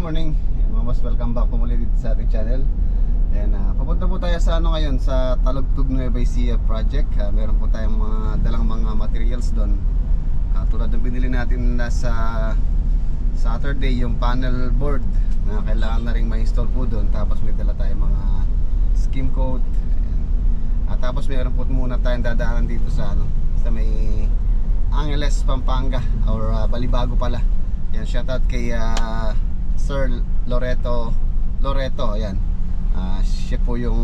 morning mga boss, welcome back po muli dito sa ating channel. And papunta po tayo sa ngayon, sa Talugtog Nueva Ecija project. Meron po tayong mga dalang mga materials doon. Tulad ng binili natin na sa Saturday, yung panel board na kailangan na rin ma-install po doon. Tapos may dala tayong mga skim coat. Tapos meron po muna tayong dadaanan dito sa sa may Angeles, Pampanga, or Balibago pala. Yan, shoutout kay Sir Loreto, ayan. Siya po yung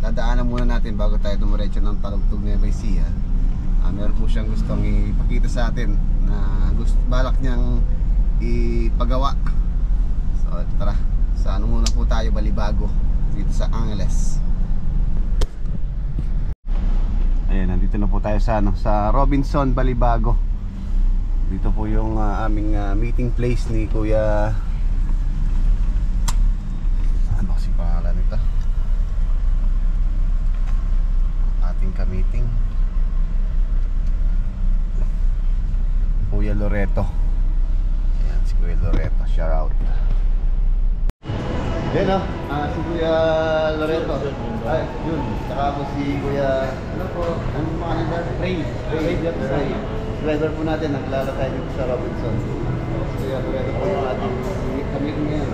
dadaanan muna natin bago tayo dumiretso ng Talugtog Nueva Ecija. Meron po siyang gustong ipakita sa atin na balak niyang ipagawa. So tara, sa muna po tayo, Balibago, dito sa Angeles. Ayan, nandito na po tayo sa sa Robinson, Balibago. Dito po yung aming meeting place ni Kuya, ano kasi pangalan nito, ating ka-meeting, Kuya Loreto. Ayan, si Kuya Loreto, shout out. Yan si Kuya Loreto. Ay, yun. Saka po si Kuya, ano po, ano mga nila? Ray. Driver po natin, nakilala tayo dito sa Robinson. Kuya Loreto po yung ating kami ngayon.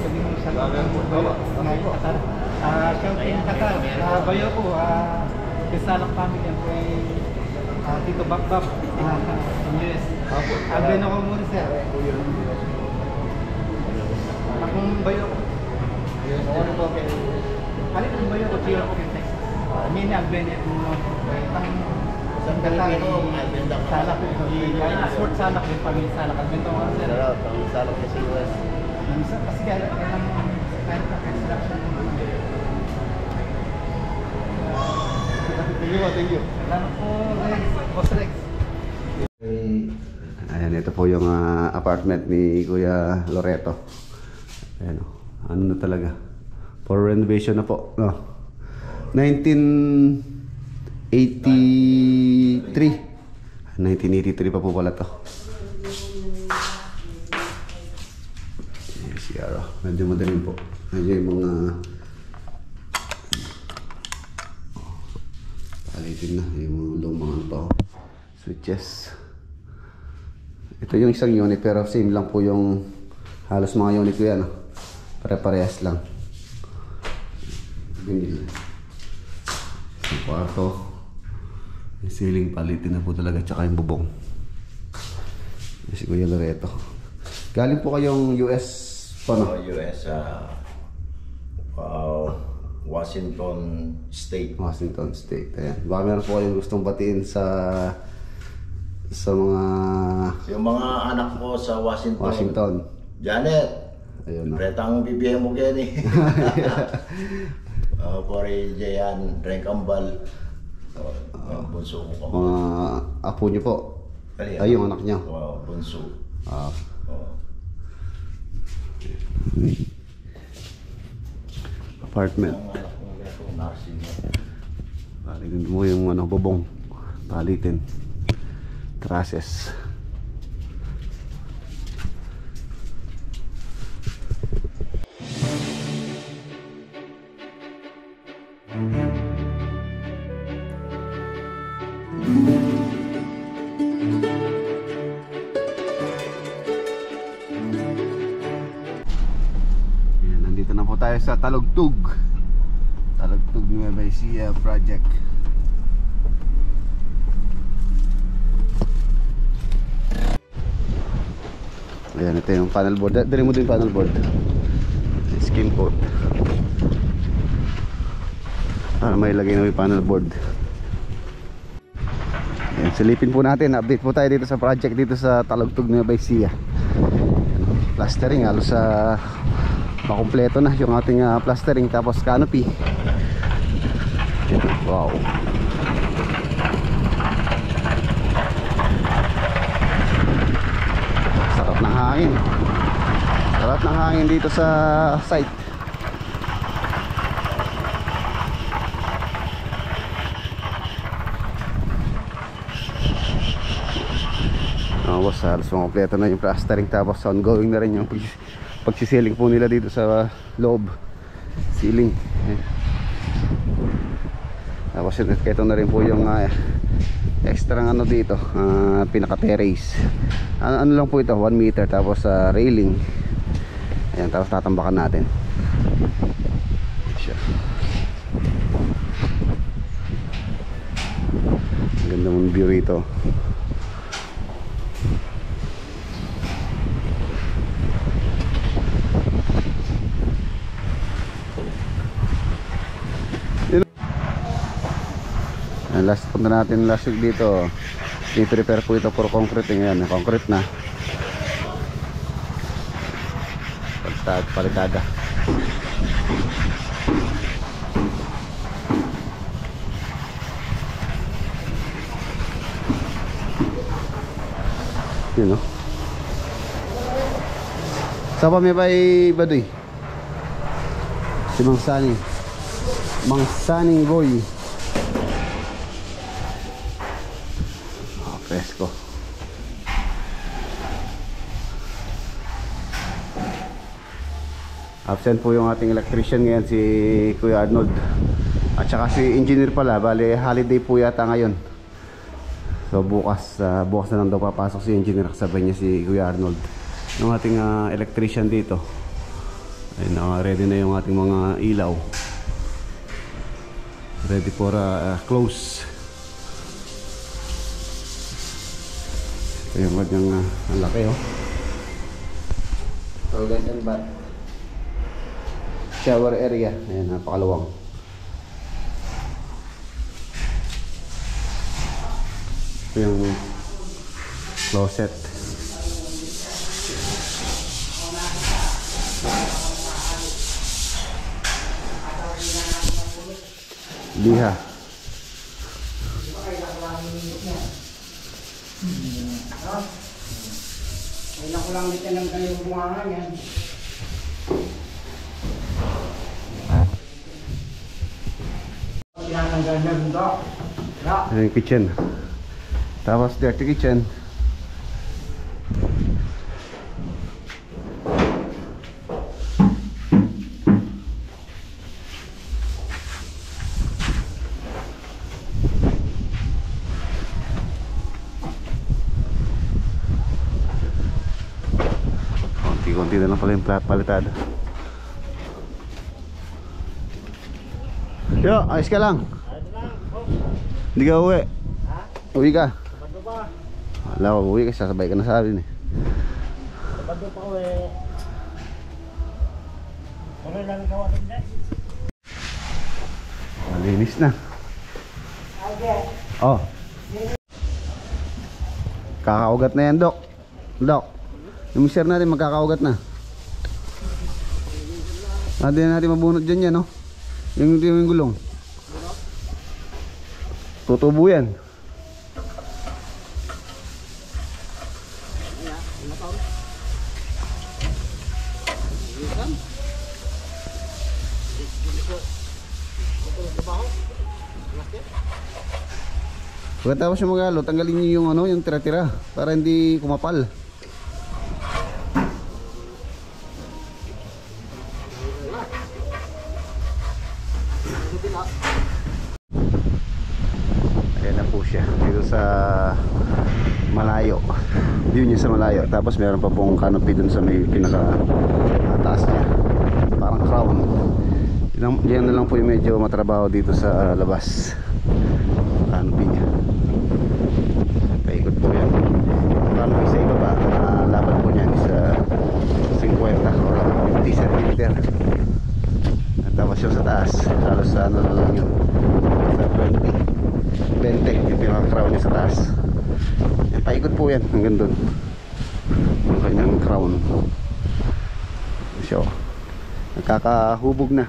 Sabi mo sa mga Qatar. Siyempre yung Qatar, bayo po, kasalak family yan po ay Tito Bakbak in US. Albeno ko muna sir. Akong bayo ko. Ano po kayo? Halit ang bayo ko, Chiro ko yung Texas. Hindi na albeno po. Ang Qatar, salak po ito. Sport salak yung pamilya salak. Albeno ko sir. Pamilya salak kasi US. Kasi kaya ng kind of construction. Thank you. Salamat po, Rex. Boss Rex. Ayan, ito po yung apartment ni Kuya Loreto. Ayan, ano na talaga, for renovation na po, no? 1983 pa po pala to. CR, medyo madaling po. Medyo yung mga palitin na yung mga lumang to switches. Ito yung isang unit, pero same lang po yung halos mga unit ko yan, pare-parehas lang. Ganyan. Yung kwarto, yung ceiling palitin na po talaga, tsaka yung bubong. Si Kuya Loreto. Galing po kayong US pa, no? US, Washington State. Washington State, ayan. Baka meron po kayong gustong batiin sa mga... Yung mga anak ko sa Washington. Janet, ayun, no? Retang bibigyan mo Kenny. Pori Jayan, Renkambal. Bunso ko pa. Mga apo nyo po? Ay, yung anak nyo? Bunso. Apartment. Palitin mo yung bubong. Palitin. Trusses. Nandito na po tayo sa Talugtog Nueva Ecija project. Ayan, ito yung panel board. Dali mo din yung panel board. Skim coat. May ilagay na yung panel board. Ayan, silipin po natin. Update po tayo dito sa project dito sa Talugtog Nueva Ecija. Plastering, halos makumpleto na yung ating plastering, tapos canopy. Wow. Sarap ng hangin. Sarap ng hangin dito sa site. boss, halos kompleto na yung plastering, tapos ongoing na rin yung pagsisiling po nila dito sa loob, ceiling. Ayan. Tapos ito na rin po yung extra ano dito, pinaka terrace. Ano lang po ito, 1 meter, tapos railing. Ayan, tapos tatambakan natin siya. Ang ganda mong view rito. Last punta natin last week dito, i-prepare po ito for concrete. Ngayon concrete na, palitada. Yun, no? Sa pa may bay baduy si Mang Saning Boy. Presko. Absent po yung ating electrician ngayon, si Kuya Arnold. At saka si engineer pala, bali holiday po yata ngayon. So bukas na lang daw papasok si engineer, kasabay niya si Kuya Arnold. Yung ating electrician dito. Ayun, ready na yung ating mga ilaw. Ready for close. Ayan, kanyang ang laki, oh. Toilet and bath. Shower area. Ayan, napakaluwang. Ito yung closet. Liha. Kailan ko lang dito ng kayong bunga yan. Tinatanggal na bunda. Ito yung kitchen. Tapos dirty kitchen. Konti na lang pala yung palitada. Yo, ayos ka lang. Hindi ka uwi. Uwi ka. Wala ko uwi kasi sasabay ka na sa akin eh. Sabado pa uwi. Ano lang gawa din? Malinis na. Oh. Kakaugat na yan, Dok. Dok. Yung mixer natin magkakaugat na. Hindi na natin mabunot dyan yan, no? Yung gulong. Tutubo yan. Pagkatapos yung magalo, tanggalin nyo yung yung tira-tira para hindi kumapal. Ayan na po siya dito sa malayo. View niya sa malayo. Tapos meron pa pong canopy dun sa may pinaka taas niya, parang crown. Yan na lang po yung medyo matrabaho dito sa labas. Canopy niya, paikot po yan. Canopy sa ibaba, laban po niyan is 50 or 50 cm. At tapos yung sa taas, halos ano na lang yun, sa 20 yung pinaka-crown niya sa taas. Yan, paikot po yan hanggang dun yung kanyang crown. So, nagkakahubog na.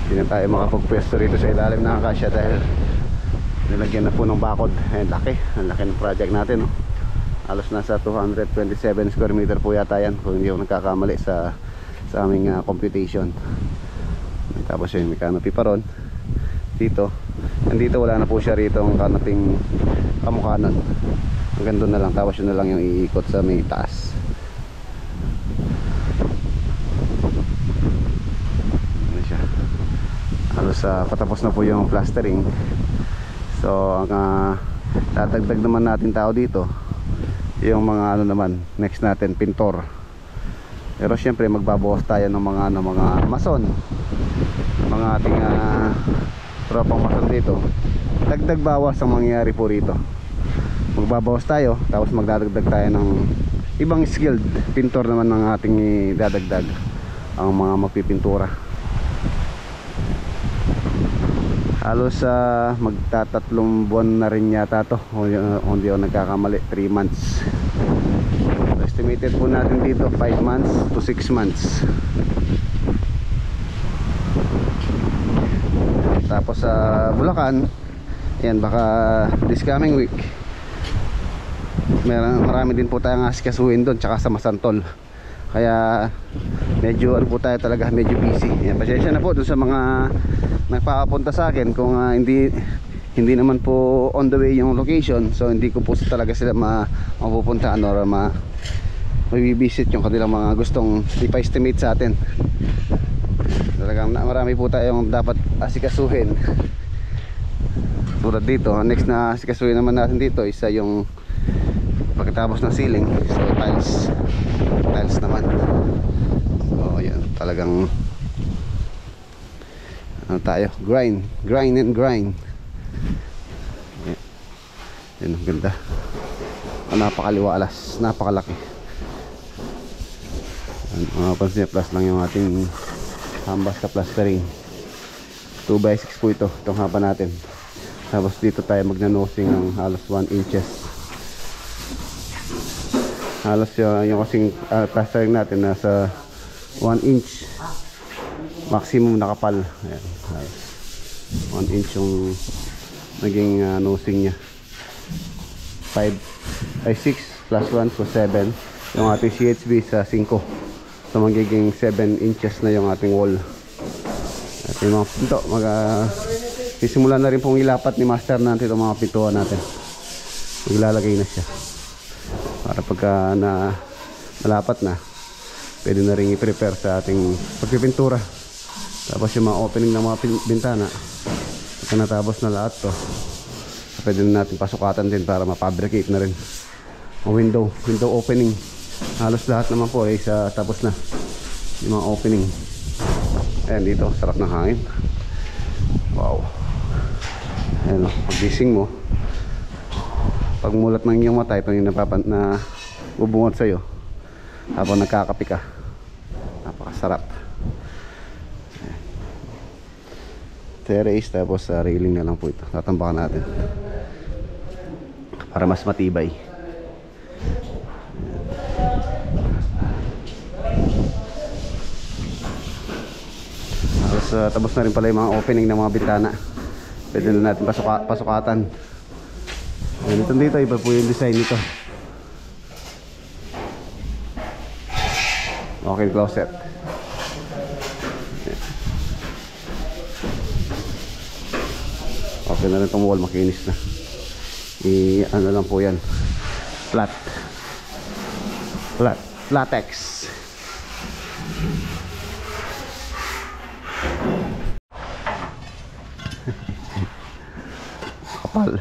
Hindi na tayo makapagpwesto rito sa ilalim ng akasya dahil nilagyan na po ng bakod. Ayan, laki. Ang laki ng project natin, no? Halos nasa 227 square meter po yata yan, kung hindi ako nagkakamali sa aming computation. Tapos yun, may canopy pa ron dito. Nandito wala na po siya rito ang canoping kamukha nun. Hanggang doon na lang, tapos yun na lang yung iikot sa may taas. Ano siya, halos patapos na po yung plastering. So ang tatagdag naman natin tao dito yung mga ano naman, next natin pintor. Pero syempre magbabawas tayo ng mga mga mason, mga ating tropang mason dito. Dagdag bawas ang mangyayari po rito. Magbabawas tayo, tapos magdadagdag tayo ng ibang skilled pintor naman ng ating dadagdag, ang mga magpipintura. Halos magtatatlong buwan na rin yata to, hindi ako nagkakamali, 3 months. Estimated po natin dito 5 months to 6 months. Tapos sa Bulacan, yan, baka this coming week marami din po tayong asikasuhin doon, tsaka sa Masantol. Kaya medyo ano po tayo talaga, medyo busy. Yan, pasensya na po doon sa mga nagpapapunta sa akin kung hindi naman po on the way yung location. So hindi ko po talaga sila mapupuntaan or mabibisit yung kanilang mga gustong ipa-estimate sa atin. Talagang marami po tayong dapat asikasuhin. Tulad dito, next na asikasuhin naman natin dito isa yung pagkatapos ng ceiling. So tiles naman. So yan, talagang ano tayo, grind and grind. Yan, ang ganda. Napakaliwalas, napakalaki. Mga pansin, plus lang yung ating basta plastering. 2x6 po itong haba natin. Tapos dito tayo magnanosing ng halos 1 inches. Halos yung kasing plastering natin nasa 1 inch maximum na kapal. Ayan, 1 inch yung naging nosing nya. 6 plus 1 so 7. Yung ating CHB sa 5, so magiging 7 inches na yung ating wall. At yung mga pinto, sisimula na rin pong ilapat ni master natin itong mga pintuan natin. Maglalagay na siya para pagka malapat na, pwede na rin i-prepare sa ating pagpipintura. Tapos yung mga opening ng mga bintana, pagka natapos na lahat to, pwede na natin pasukatan din para mapabricate na rin. Window opening, halos lahat naman po tapos na yung mga opening. Ayan, dito sarap ng hangin. Wow. Ayan, pag-gising mo, pag mulat ng iyong mata, ito yung na bubungot sa'yo habang nagkakape ka. Napakasarap. Terrace, tapos railing na lang po ito. Tatambakan natin para mas matibay. Tapos tapos na rin pala yung mga opening ng mga bintana. Pwede na natin pasukatan. Ganito dito, iba po yung design nito. Okay, closet. Okay na rin itong wall, makinis na. Ano lang po yan, latex. Kapal.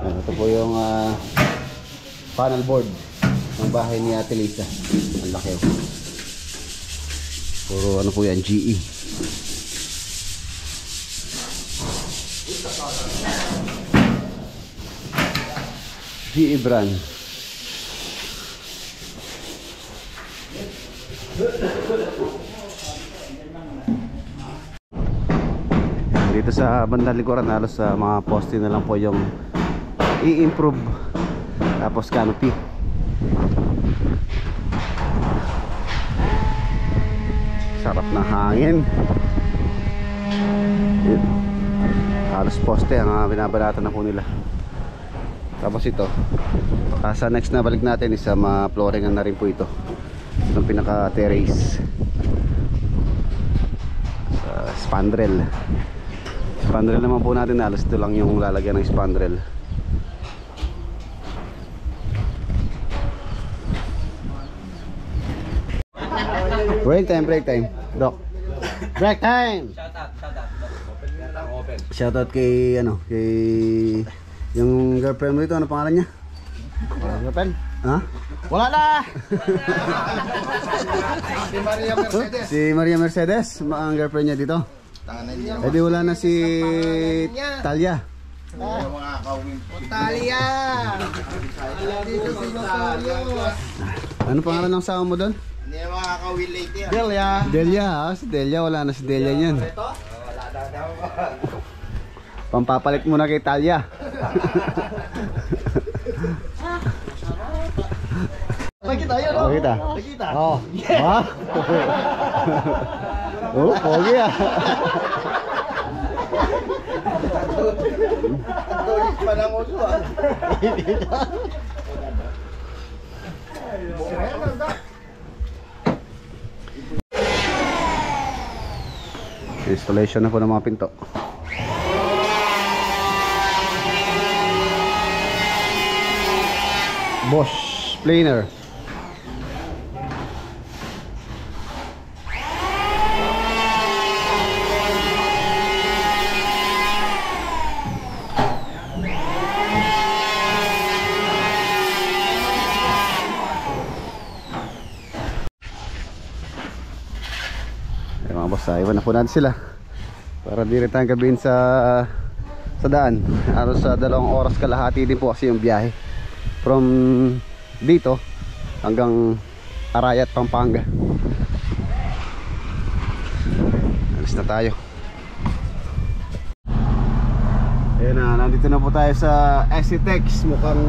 Ito po yung panel board ng bahay ni Ate Lisa. Ang laki. Puro ano po yan, GE. GE brand. Dito sa bandang likuran, halos sa mga poste na lang po yung i-improve. Tapos canopy. Sarap na hangin. Halos poste ang binabalatan na po nila. Tapos ito, sa next na balik natin is ma-flooringan na rin po ito ng pinaka terrace. Spandrel naman po natin, alas ito lang yung lalagyan ng spandrel. Break time, Doc. Break time. Shoutout kay yung girlfriend mo dito, ano pangalan niya? Girlfriend? Ha? Wala na! Si Maria Mercedes, ang girlfriend niya dito. Eh di wala na si Talia. Talia! Dito si Notorio. Ano pangalan ng asawa mo doon? Hindi na makakawin late yan. Delia, si Delia, wala na si Delia niyan. Pampapalit muna kay Talia. Nakita yun, Oh, kita. Nakita. Oh. Wow. Oh, pogi ah. Dolis pa ng uso ah. Installation na po ng mga pinto. Bosch planer. Mga boss, iwan na po natin sila para di rin tayong gabihin sa daan. Aros sa 2 oras kalahati din po kasi yung biyahe from dito hanggang Arayat, Pampanga. Alis na tayo. Ayan na, nandito na po tayo sa Exitex. Mukhang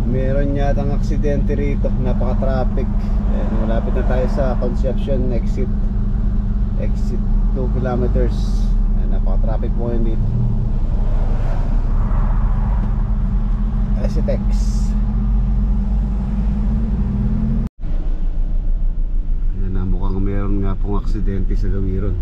meron yatang aksidente rito, napaka-traffic. Ayan, malapit na tayo sa Concepcion exit 2 kilometers. Ayan, napaka-traffic po yun dito. Exitex. Ayan na, mukhang meron nga pong aksidente sa Gawiron.